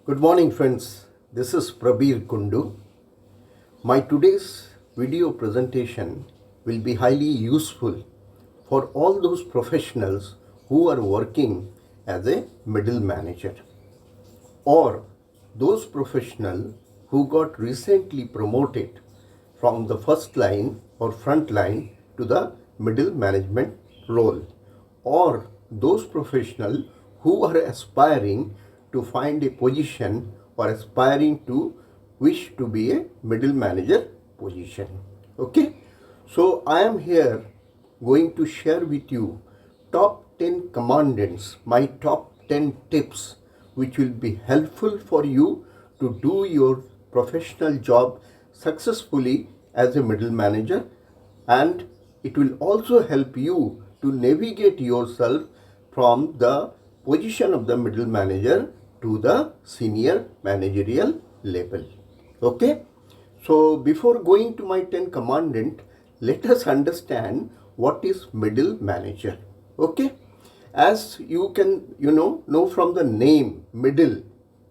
Good morning, friends. This is Prabir Kundu. My today's video presentation will be highly useful for all those professionals who are working as a middle manager or those professionals who got recently promoted from the first line or front line to the middle management role, or those professionals who are aspiring to find a position or aspiring to wish to be a middle manager position. Okay, so I am here going to share with you top 10 commandments, my top 10 tips which will be helpful for you to do your professional job successfully as a middle manager, and it will also help you to navigate yourself from the position of the middle manager to the senior managerial level. Okay, so before going to my 10 commandment, let us understand what is middle manager. Okay, as you can know from the name middle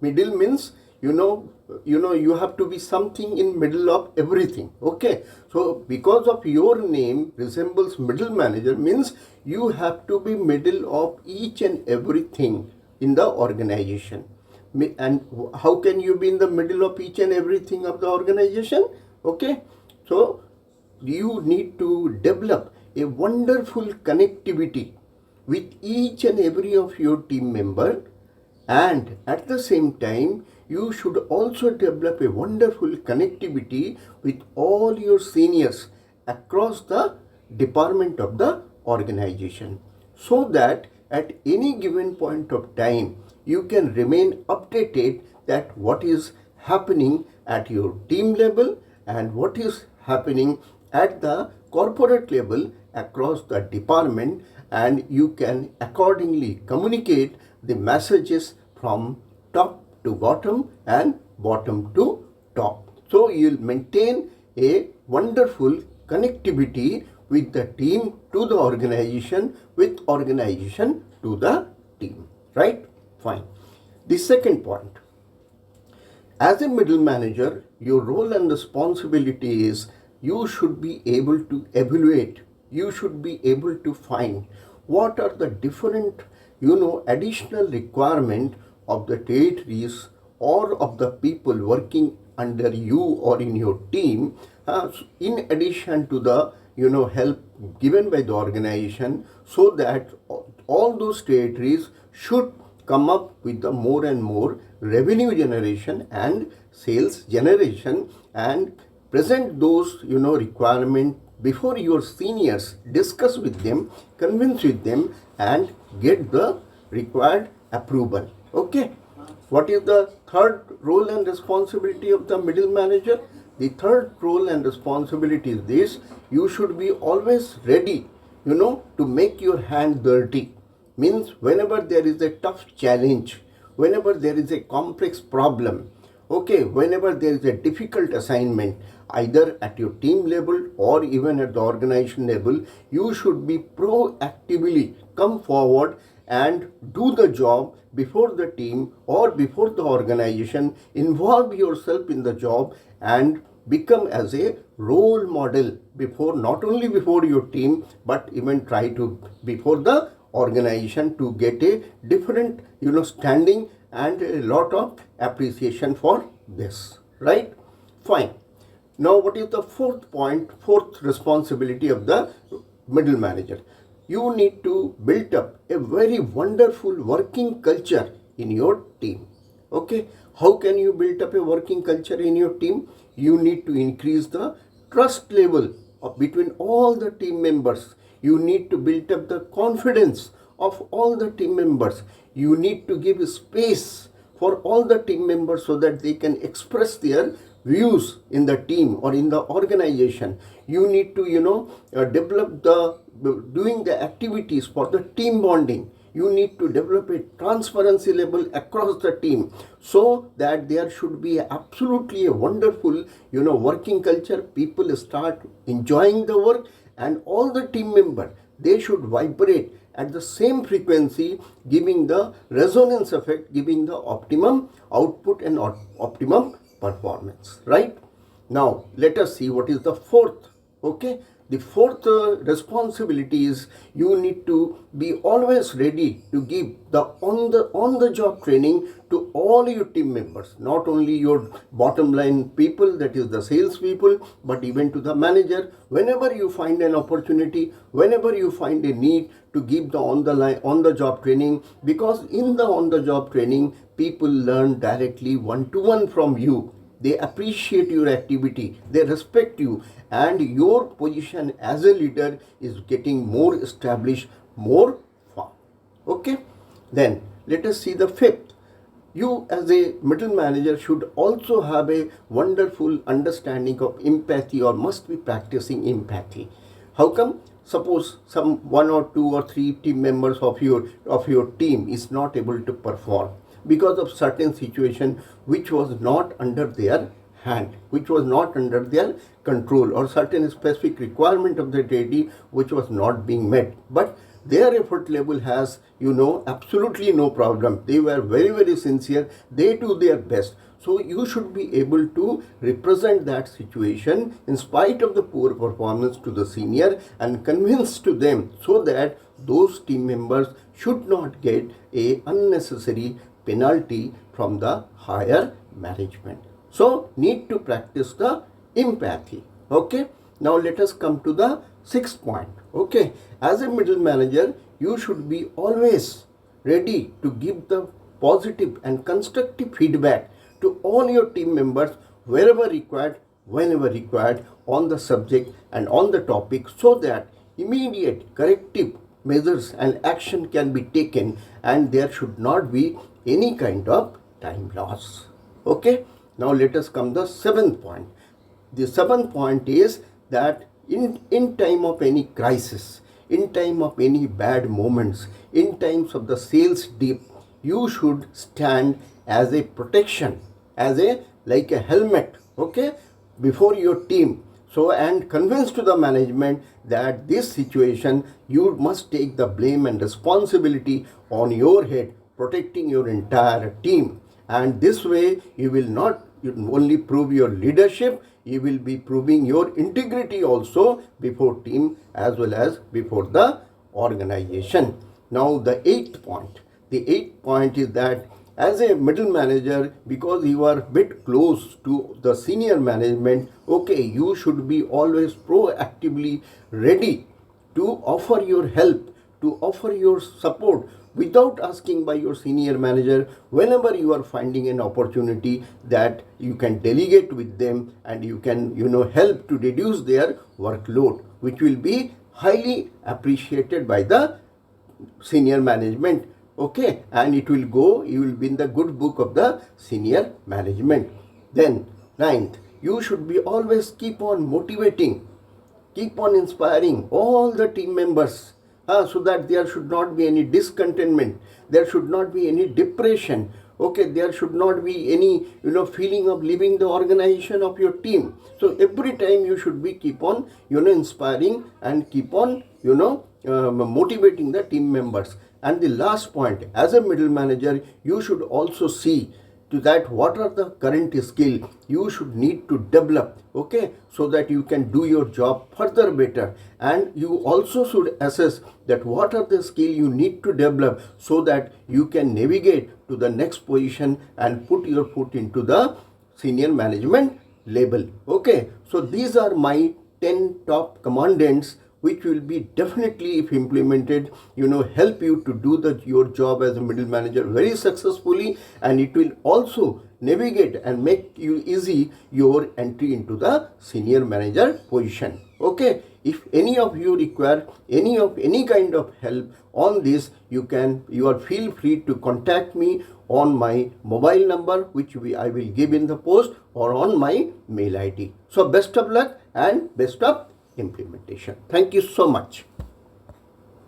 means you have to be something in middle of everything. Okay, so because of your name resembles middle manager means you have to be middle of each and everything in the organization. And how can you be in the middle of each and everything of the organization? Okay, so you need to develop a wonderful connectivity with each and every of your team member, and at the same time you should also develop a wonderful connectivity with all your seniors across the department of the organization, so that at any given point of time you can remain updated that what is happening at your team level and what is happening at the corporate level across the department, and you can accordingly communicate the messages from top to bottom and bottom to top. So you'll maintain a wonderful connectivity with the team to the organization, with organization to the team. Right? Fine. The second point. As a middle manager, your role and responsibility is you should be able to evaluate, you should be able to find what are the different additional requirement of the territories or of the people working under you or in your team, in addition to the help given by the organization, so that all those territories should come up with the more and more revenue generation and sales generation, and present those requirement before your seniors, discuss with them, convince with them, and get the required approval. Okay, what is the third role and responsibility of the middle manager? The third role and responsibility is this: you should be always ready to make your hand dirty. Means whenever there is a tough challenge, whenever there is a complex problem, okay, whenever there is a difficult assignment, either at your team level or even at the organization level, you should be proactively come forward and do the job before the team or before the organization. Involve yourself in the job and become as a role model before, not only before your team, but even try to before the organization, to get a different standing and a lot of appreciation for this. Right? Fine. Now what is the fourth responsibility of the middle manager? You need to build up a very wonderful working culture in your team. Okay, how can you build up a working culture in your team? You need to increase the trust level between all the team members. You need to build up the confidence of all the team members. You need to give space for all the team members so that they can express their views in the team or in the organization. You need to develop the doing the activities for the team bonding. You need to develop a transparency level across the team, so that there should be absolutely a wonderful working culture. People start enjoying the work, and all the team members, they should vibrate at the same frequency, giving the resonance effect, giving the optimum output and optimum performance, right? Now let us see what is the fourth. Okay, the fourth responsibility is you need to be always ready to give the on the job training to all your team members, not only your bottom line people, that is the sales people, but even to the manager. Whenever you find an opportunity, whenever you find a need, to give the on the job training, because in the on the job training people learn directly one to one from you. They appreciate your activity, they respect you, and your position as a leader is getting more established, more firm. Okay, then let us see the fifth. You as a middle manager should also have a wonderful understanding of empathy, or must be practicing empathy. How come? Suppose some one or two or three team members of your team is not able to perform because of certain situation which was not under their hand, which was not under their control, or certain specific requirement of the deity which was not being met, but their effort level has absolutely no problem. They were very sincere, they do their best. So you should be able to represent that situation in spite of the poor performance to the senior and convince to them, so that those team members should not get a unnecessary penalty from the higher management. So need to practice the empathy. Okay, now let us come to the sixth point. Okay, as a middle manager you should be always ready to give the positive and constructive feedback to all your team members wherever required, whenever required, on the subject and on the topic, so that immediate corrective measures and action can be taken, and there should not be any kind of time loss. Okay, now let us come to the seventh point. The seventh point is that in time of any crisis, in time of any bad moments, in times of the sales dip, you should stand as a protection, as a like a helmet, okay, before your team. So, and convince to the management that this situation you must take the blame and responsibility on your head, protecting your entire team. And this way you will not only prove your leadership, you will be proving your integrity also before team as well as before the organization. Now the eighth point. The eighth point is that as a middle manager, because you are bit close to the senior management, okay, you should be always proactively ready to offer your help, to offer your support without asking by your senior manager. Whenever you are finding an opportunity that you can delegate with them, and you can help to reduce their workload, which will be highly appreciated by the senior management. Okay, and you will be in the good book of the senior management. Then ninth, you should be always keep on motivating, keep on inspiring all the team members, so that there should not be any discontentment, there should not be any depression. Okay, there should not be any feeling of leaving the organization of your team. So every time you should be keep on inspiring and keep on motivating the team members. And the last point, as a middle manager, you should also see to that what are the current skill you should need to develop, okay, so that you can do your job further better. And you also should assess that what are the skill you need to develop, so that you can navigate to the next position and put your foot into the senior management level. Okay, so these are my 10 top commandments, which will be definitely, if implemented, help you to do your job as a middle manager very successfully, and it will also navigate and make you easy your entry into the senior manager position. Okay, if any of you require any kind of help on this, you are feel free to contact me on my mobile number, which I will give in the post, or on my mail ID. So best of luck and best of implementation. Thank you so much.